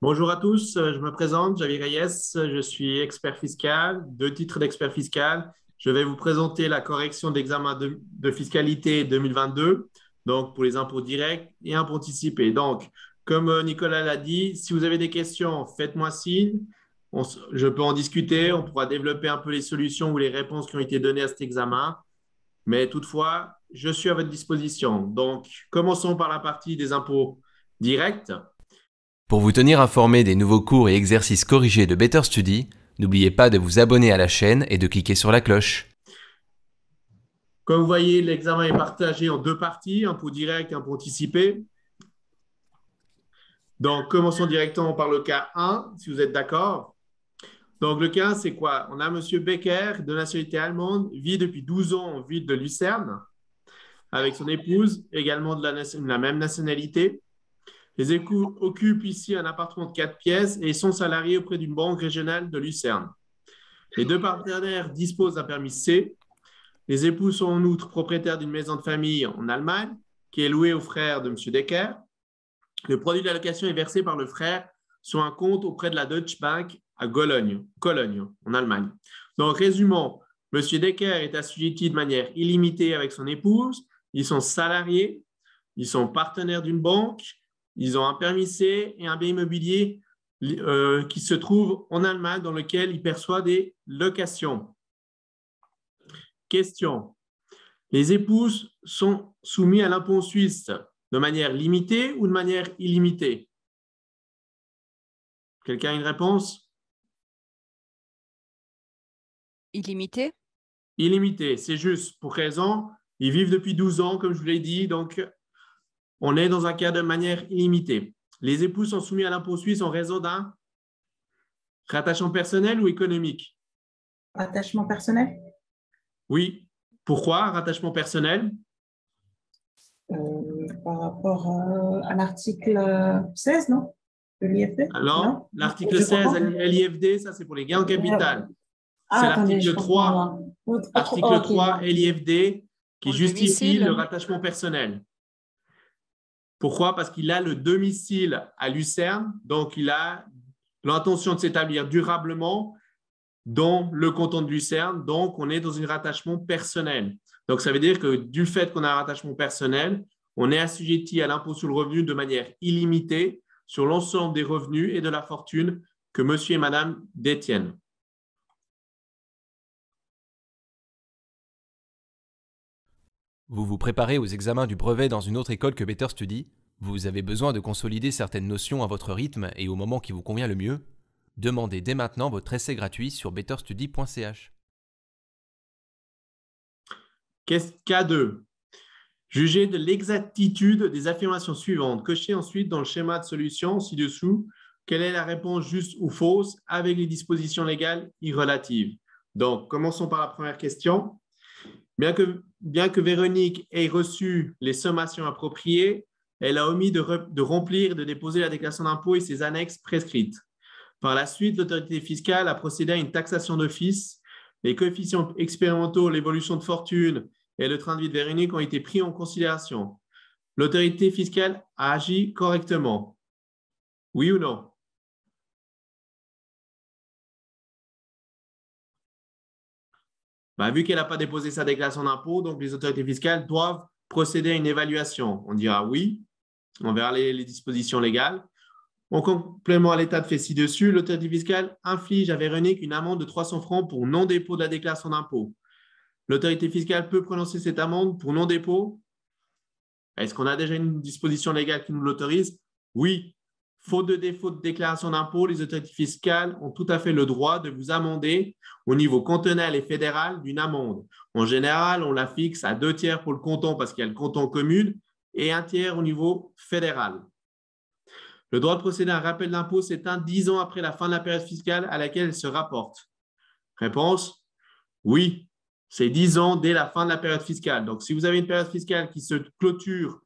Bonjour à tous, je me présente, Javier Reyes, je suis expert fiscal, deux titres d'expert fiscal. Je vais vous présenter la correction d'examen de fiscalité 2022, donc pour les impôts directs et impôts anticipés. Donc, comme Nicolas l'a dit, si vous avez des questions, faites-moi signe. Je peux en discuter, on pourra développer un peu les solutions ou les réponses qui ont été données à cet examen. Mais toutefois, je suis à votre disposition. Donc, commençons par la partie des impôts directs. Pour vous tenir informé des nouveaux cours et exercices corrigés de Better Study, n'oubliez pas de vous abonner à la chaîne et de cliquer sur la cloche. Comme vous voyez, l'examen est partagé en deux parties, impôt direct et impôt anticipé. Donc, commençons directement par le cas 1, si vous êtes d'accord. Donc, le cas 1, c'est quoi? On a M. Becker, de nationalité allemande, vit depuis 12 ans en ville de Lucerne, avec son épouse, également de la même nationalité. Les époux occupent ici un appartement de 4 pièces et sont salariés auprès d'une banque régionale de Lucerne. Les deux partenaires disposent d'un permis C. Les époux sont en outre propriétaires d'une maison de famille en Allemagne qui est louée aux frères de M. Decker. Le produit de la location est versé par le frère sur un compte auprès de la Deutsche Bank à Cologne, en Allemagne. Donc, résumons, M. Decker est assujetti de manière illimitée avec son épouse. Ils sont salariés, ils sont partenaires d'une banque, ils ont un permis C et un bien immobilier qui se trouve en Allemagne dans lequel ils perçoivent des locations. Question. Les épouses sont soumis à l'impôt suisse de manière limitée ou de manière illimitée? Quelqu'un a une réponse? Illimité? Illimitée, c'est juste. Pour raison, ils vivent depuis 12 ans, comme je vous l'ai dit, donc on est dans un cas de manière illimitée. Les époux sont soumis à l'impôt suisse en raison d'un rattachement personnel ou économique? Attachement personnel? Oui. Pourquoi rattachement personnel? Par rapport à l'article 16, non? De l'IFD? Alors, Non? l'article Je 16 comprends. LIFD, ça c'est pour les gains en capital. C'est Ah, attendez, je l'article comprends 3, là. Oh, article ok, 3 non. LIFD qui Pour le justifie le domicile? rattachement personnel. Pourquoi? Parce qu'il a le domicile à Lucerne, donc il a l'intention de s'établir durablement dans le canton de Lucerne, donc on est dans un rattachement personnel. Donc ça veut dire que du fait qu'on a un rattachement personnel, on est assujetti à l'impôt sur le revenu de manière illimitée sur l'ensemble des revenus et de la fortune que monsieur et madame détiennent. Vous vous préparez aux examens du brevet dans une autre école que Better Study, vous avez besoin de consolider certaines notions à votre rythme et au moment qui vous convient le mieux. Demandez dès maintenant votre essai gratuit sur betterstudy.ch. Cas 2. Jugez de l'exactitude des affirmations suivantes. Cochez ensuite dans le schéma de solution ci-dessous quelle est la réponse juste ou fausse avec les dispositions légales irrelatives. Donc, commençons par la première question. Bien que Véronique ait reçu les sommations appropriées, elle a omis de remplir et de déposer la déclaration d'impôt et ses annexes prescrites. Par la suite, l'autorité fiscale a procédé à une taxation d'office. Les coefficients expérimentaux, l'évolution de fortune et le train de vie de Véronique ont été pris en considération. L'autorité fiscale a agi correctement. Oui ou non? Vu qu'elle n'a pas déposé sa déclaration d'impôt, donc les autorités fiscales doivent procéder à une évaluation. On dira oui, on verra les dispositions légales. En complément à l'état de fait ci-dessus, l'autorité fiscale inflige à Véronique une amende de 300 francs pour non-dépôt de la déclaration d'impôt. L'autorité fiscale peut prononcer cette amende pour non-dépôt. Est-ce qu'on a déjà une disposition légale qui nous l'autorise? Oui. Faute de défaut de déclaration d'impôt, les autorités fiscales ont tout à fait le droit de vous amender au niveau cantonal et fédéral d'une amende. En général, on la fixe à 2 tiers pour le canton parce qu'il y a le canton commune et 1 tiers au niveau fédéral. Le droit de procéder à un rappel d'impôt s'éteint 10 ans après la fin de la période fiscale à laquelle elle se rapporte. Réponse? Oui. C'est 10 ans dès la fin de la période fiscale. Donc, si vous avez une période fiscale qui se clôture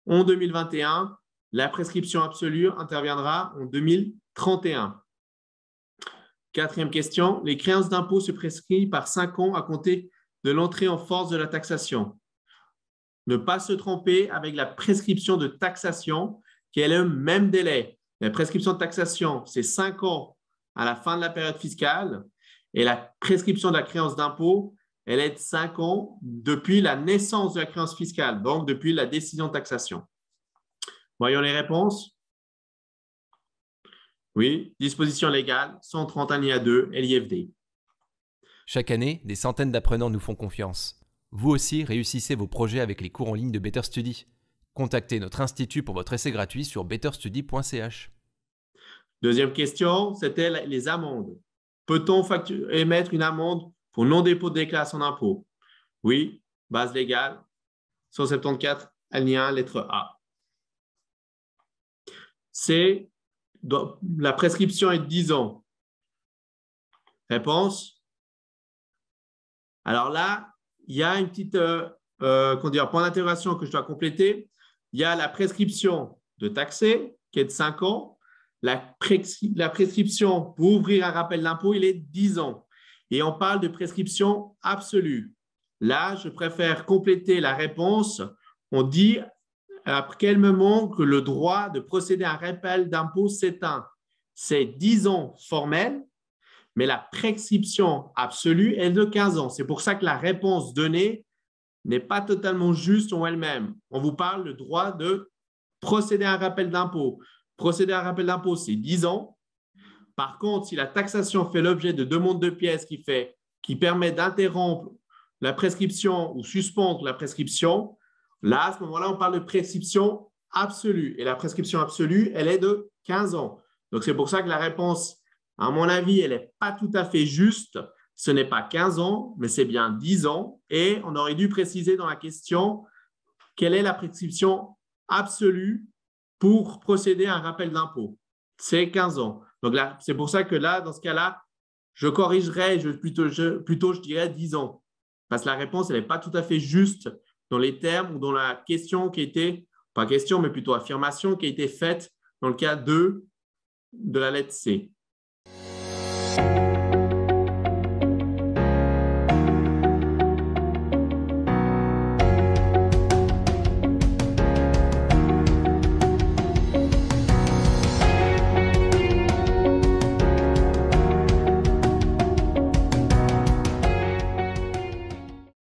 en 2021, la prescription absolue interviendra en 2031. Quatrième question. Les créances d'impôt se prescrivent par 5 ans à compter de l'entrée en force de la taxation. Ne pas se tromper avec la prescription de taxation qui est le même délai. La prescription de taxation, c'est 5 ans à la fin de la période fiscale. Et la prescription de la créance d'impôt, elle est de 5 ans depuis la naissance de la créance fiscale, donc depuis la décision de taxation. Voyons les réponses. Oui, disposition légale, 130 alinéa 2, LIFD. Chaque année, des centaines d'apprenants nous font confiance. Vous aussi, réussissez vos projets avec les cours en ligne de Better Study. Contactez notre institut pour votre essai gratuit sur betterstudy.ch. Deuxième question, c'était les amendes. Peut-on émettre une amende pour non-dépôt de déclaration d'impôt? Oui, base légale, 174, alinéa 1, lettre A. C, la prescription est de 10 ans. Réponse? Alors là, il y a une petite point d'interrogation que je dois compléter. Il y a la prescription de taxer qui est de 5 ans. La prescription pour ouvrir un rappel d'impôt, il est de 10 ans. Et on parle de prescription absolue. Là, je préfère compléter la réponse. On dit à quel moment que le droit de procéder à un rappel d'impôt s'éteint. C'est 10 ans formel, mais la prescription absolue est de 15 ans. C'est pour ça que la réponse donnée n'est pas totalement juste en elle-même. On vous parle du droit de procéder à un rappel d'impôt. Procéder à un rappel d'impôt, c'est 10 ans. Par contre, si la taxation fait l'objet de demandes de pièces qui permet d'interrompre la prescription ou suspendre la prescription, là, à ce moment-là, on parle de prescription absolue. Et la prescription absolue, elle est de 15 ans. Donc, c'est pour ça que la réponse, à mon avis, elle n'est pas tout à fait juste. Ce n'est pas 15 ans, mais c'est bien 10 ans. Et on aurait dû préciser dans la question quelle est la prescription absolue pour procéder à un rappel d'impôt. C'est 15 ans. Donc, là, c'est pour ça que là, dans ce cas-là, je corrigerais, plutôt je dirais 10 ans. Parce que la réponse, elle n'est pas tout à fait juste dans les termes ou dans la question qui était, pas question, mais plutôt affirmation qui a été faite dans le cas 2 de la lettre C.